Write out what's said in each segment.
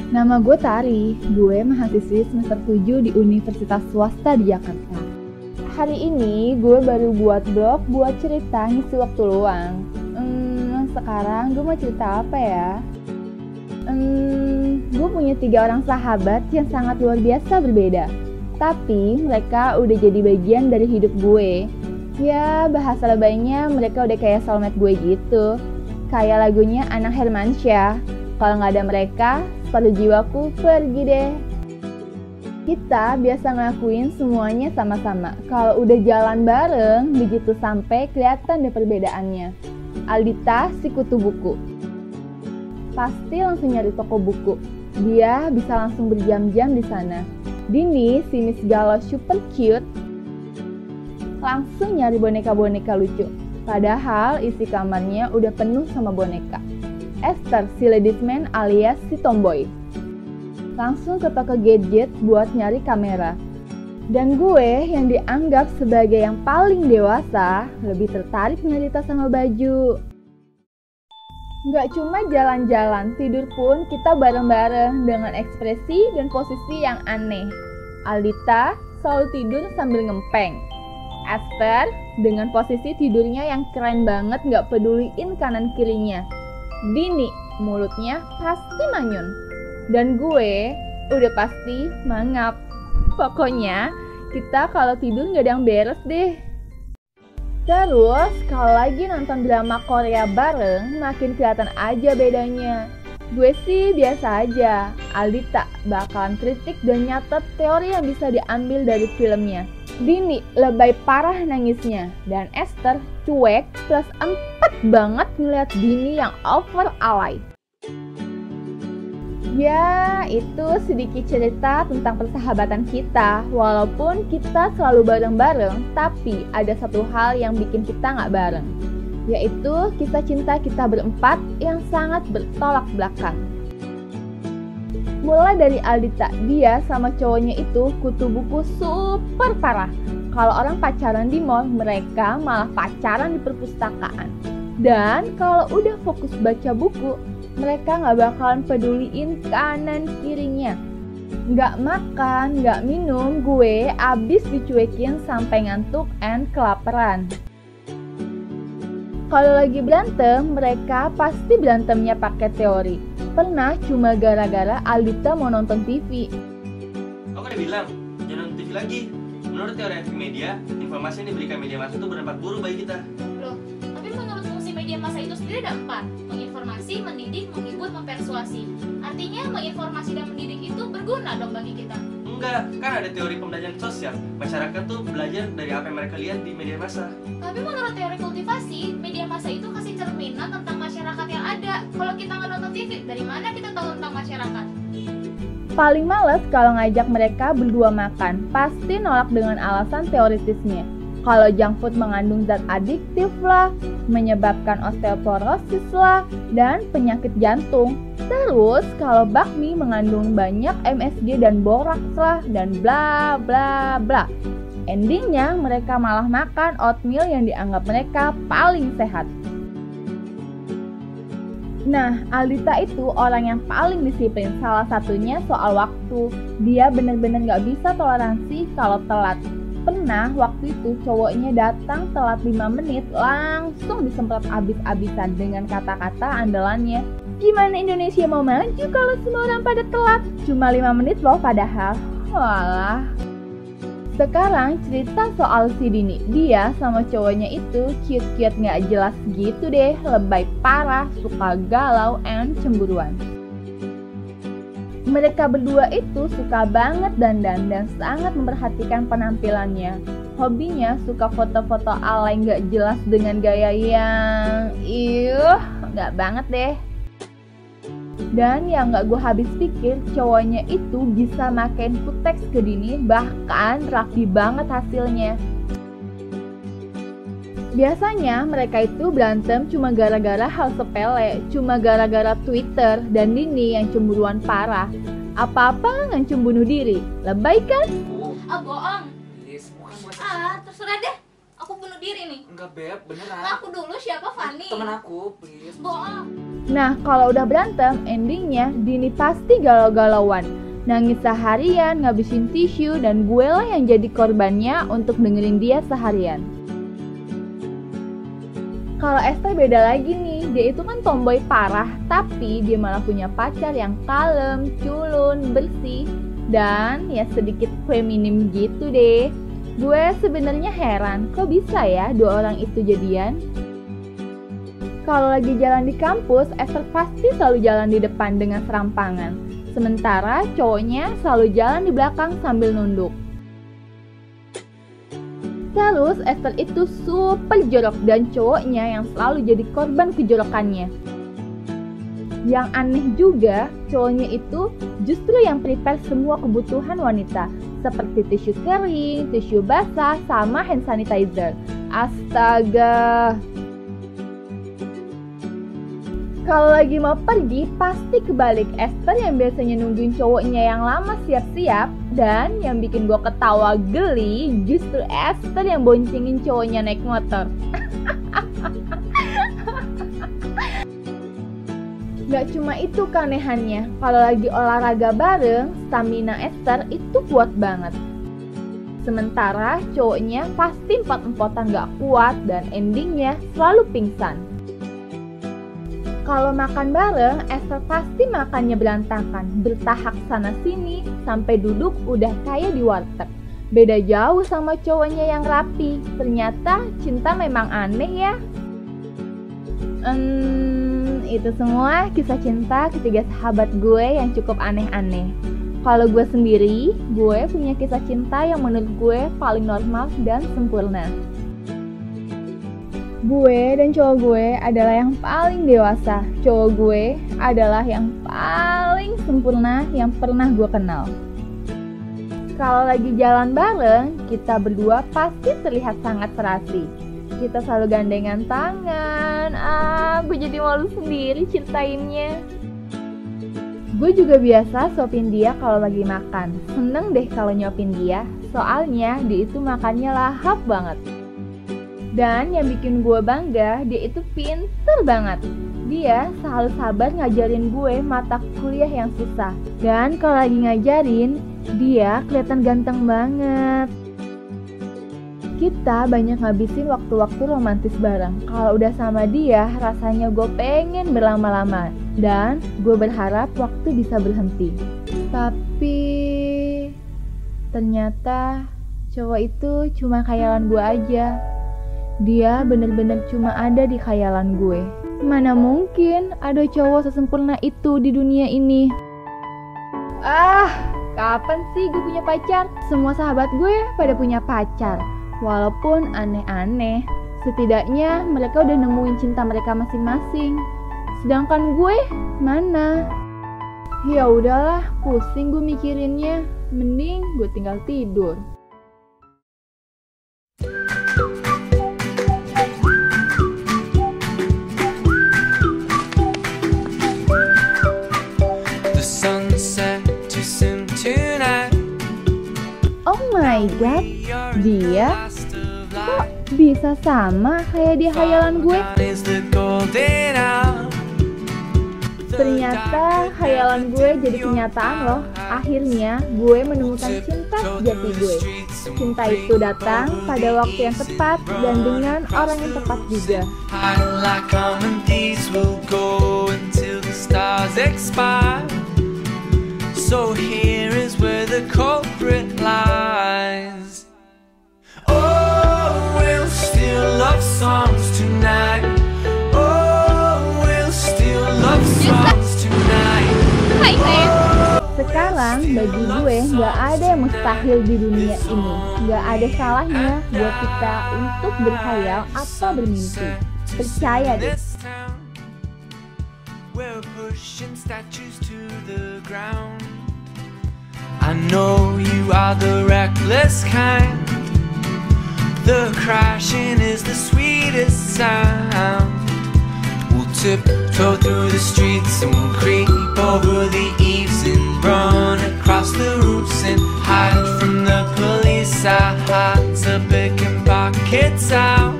Nama gue Tari, gue mahasiswi semester 7 di Universitas Swasta di Jakarta. Hari ini gue baru buat blog buat cerita ngisi waktu luang. Sekarang gue mau cerita apa ya? Gue punya 3 orang sahabat yang sangat luar biasa berbeda. Tapi mereka udah jadi bagian dari hidup gue. Ya bahasa lebaynya mereka udah kayak soulmate gue gitu. Kayak lagunya Anang Hermansyah. Kalau nggak ada mereka, separuh jiwaku pergi deh. Kita biasa ngelakuin semuanya sama-sama. Kalau udah jalan bareng, begitu sampai kelihatan deh perbedaannya. Aldita si kutu buku. Pasti langsung nyari toko buku. Dia bisa langsung berjam-jam di sana. Dini si Miss Galau super cute. Langsung nyari boneka-boneka lucu. Padahal isi kamarnya udah penuh sama boneka. Esther si ladies man alias si tomboy. Langsung ke toko gadget buat nyari kamera. Dan gue yang dianggap sebagai yang paling dewasa lebih tertarik nyari tas sama baju. Nggak cuma jalan-jalan, tidur pun kita bareng-bareng dengan ekspresi dan posisi yang aneh. Aldita selalu tidur sambil ngempeng. Esther dengan posisi tidurnya yang keren banget nggak peduliin kanan kirinya. Dini mulutnya pasti manyun. Dan gue udah pasti mangap. Pokoknya kita kalau tidur gak ada yang beres deh. Terus kalau lagi nonton drama Korea bareng makin kelihatan aja bedanya. Gue sih biasa aja. Aldita bakalan kritik dan nyatet teori yang bisa diambil dari filmnya. Dini lebay parah nangisnya. Dan Esther cuek plus 4 banget ngeliat Dini yang over alay. Ya, itu sedikit cerita tentang persahabatan kita. Walaupun kita selalu bareng-bareng, tapi ada satu hal yang bikin kita gak bareng. Yaitu kisah cinta kita berempat yang sangat bertolak belakang. Mulai dari Aldita, dia sama cowoknya itu kutu buku super parah. Kalau orang pacaran di mall, mereka malah pacaran di perpustakaan. Dan kalau udah fokus baca buku, mereka gak bakalan peduliin kanan kirinya. Gak makan, gak minum, gue abis dicuekin sampai ngantuk and kelaparan. Kalau lagi berantem, mereka pasti berantemnya pakai teori. Pernah cuma gara-gara Aldita mau nonton TV. Aku udah bilang, jangan nonton TV lagi. Menurut teori Wikimedia, informasi yang diberikan media massa itu berdampak buruk bagi kita. Loh, tapi menurut fungsi media massa itu sendiri ada 4. Menginformasi, mendidik, menghibur, mempersuasi. Artinya menginformasi dan mendidik itu berguna dong bagi kita. Enggak, kan ada teori pembelajaran sosial. Masyarakat tuh belajar dari apa yang mereka lihat di media massa. Tapi menurut teori kultivasi, media massa itu kasih cerminan tentang masyarakat yang ada. Kalau kita nggak nonton TV, dari mana kita tahu tentang masyarakat? Paling males kalau ngajak mereka berdua makan, pasti nolak dengan alasan teoritisnya. Kalau junk food mengandung zat adiktif lah, menyebabkan osteoporosis lah, dan penyakit jantung. Terus kalau bakmi mengandung banyak MSG dan boraks lah, dan bla bla bla. Endingnya mereka malah makan oatmeal yang dianggap mereka paling sehat. Nah, Aldita itu orang yang paling disiplin. Salah satunya soal waktu. Dia bener-bener gak bisa toleransi kalau telat. Pernah waktu itu cowoknya datang telat 5 menit, langsung disemprot abis-abisan dengan kata-kata andalannya. Gimana Indonesia mau maju kalau semua orang pada telat? Cuma 5 menit loh padahal. Walah. Sekarang cerita soal si Dini. Dia sama cowoknya itu cute-cute gak jelas gitu deh. Lebay parah, suka galau, and cemburuan. Mereka berdua itu suka banget dandan dan sangat memperhatikan penampilannya. Hobinya suka foto-foto alay gak jelas dengan gaya yang gak banget deh. Dan yang gak gue habis pikir, cowoknya itu bisa makein footex ke Dini, bahkan rapi banget hasilnya. Biasanya mereka itu berantem cuma gara-gara hal sepele, cuma gara-gara Twitter dan Dini yang cemburuan parah. Apa-apa ngancem bunuh diri, lebay kan? Bohong. Terserah deh. Aku bunuh sendiri nih. Enggak Beb, beneran. Ngaku dulu siapa Fanny. Temen aku, please. Bohong. Nah, kalau udah berantem, endingnya Dini pasti galau-galauan. Nangis seharian, ngabisin tisu, dan gue lah yang jadi korbannya untuk dengerin dia seharian. Kalau Esther beda lagi nih, dia itu kan tomboy parah, tapi dia malah punya pacar yang kalem, culun, bersih, dan ya sedikit feminim gitu deh. Gue sebenarnya heran, kok bisa ya dua orang itu jadian? Kalau lagi jalan di kampus, Esther pasti selalu jalan di depan dengan serampangan. Sementara cowoknya selalu jalan di belakang sambil nunduk. Terus Esther itu super jorok dan cowoknya yang selalu jadi korban kejorokannya. Yang aneh juga, cowoknya itu justru yang prepare semua kebutuhan wanita, seperti tisu kering, tisu basah, sama hand sanitizer. Astaga. Kalau lagi mau pergi, pasti kebalik. Esther yang biasanya nungguin cowoknya yang lama siap-siap, dan yang bikin gue ketawa geli, justru Esther yang boncengin cowoknya naik motor. Gak cuma itu keanehannya, kalau lagi olahraga bareng, stamina Esther itu kuat banget. Sementara cowoknya pasti empot-empotan gak kuat dan endingnya selalu pingsan. Kalau makan bareng, Esther pasti makannya berantakan, bertahak sana-sini, sampai duduk udah kayak di warteg. Beda jauh sama cowoknya yang rapi. Ternyata cinta memang aneh ya. Itu semua kisah cinta ketiga sahabat gue yang cukup aneh-aneh. Kalau gue sendiri, gue punya kisah cinta yang menurut gue paling normal dan sempurna. Gue dan cowok gue adalah yang paling dewasa. Cowok gue adalah yang paling sempurna yang pernah gue kenal. Kalau lagi jalan bareng, kita berdua pasti terlihat sangat serasi. Kita selalu gandengan tangan. Gue jadi malu sendiri ceritainnya. Gue juga biasa suapin dia kalau lagi makan. Seneng deh kalau nyopin dia, soalnya dia itu makannya lahap banget. Dan yang bikin gue bangga, dia itu pinter banget. Dia selalu sabar ngajarin gue mata kuliah yang susah. Dan kalau lagi ngajarin, dia kelihatan ganteng banget. Kita banyak ngabisin waktu-waktu romantis bareng. Kalau udah sama dia, rasanya gue pengen berlama-lama. Dan gue berharap waktu bisa berhenti. Tapi ternyata cowok itu cuma khayalan gue aja. Dia bener-bener cuma ada di khayalan gue. Mana mungkin ada cowok sesempurna itu di dunia ini. Kapan sih gue punya pacar? Semua sahabat gue pada punya pacar. Walaupun aneh-aneh, setidaknya mereka udah nemuin cinta mereka masing-masing. Sedangkan gue, mana? Ya udahlah, pusing gue mikirinnya. Mending gue tinggal tidur. Oh my god, dia kok bisa sama kayak di khayalan gue? Ternyata khayalan gue jadi kenyataan loh. Akhirnya gue menemukan cinta sejati gue. Cinta itu datang pada waktu yang tepat dan dengan orang yang tepat juga. So here is where the culprit lies. Oh, we'll still love songs tonight. Oh, we'll still love songs tonight. Sekarang bagi gue gak ada yang mustahil di dunia ini. Gak ada salahnya buat kita untuk berkhayal atau bermimpi. Percaya deh. We're pushing statues to the ground. I know you are the reckless kind. The crashing is the sweetest sound. We'll tiptoe through the streets and we'll creep over the eaves and run across the roofs and hide from the police. Our hearts are big and barking. kids out.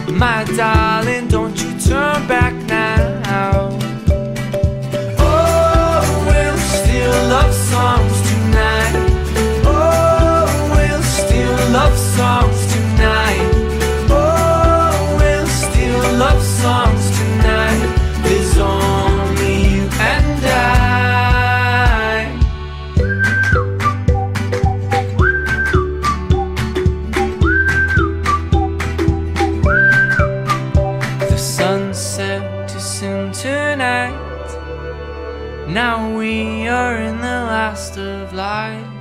My darling, don't you turn back now. Oh, we'll still love songs tonight. Oh, we'll still love songs tonight. Oh, we'll still love songs tonight. There's only you and I. The sunset is soon tonight. Now we are in the last of light.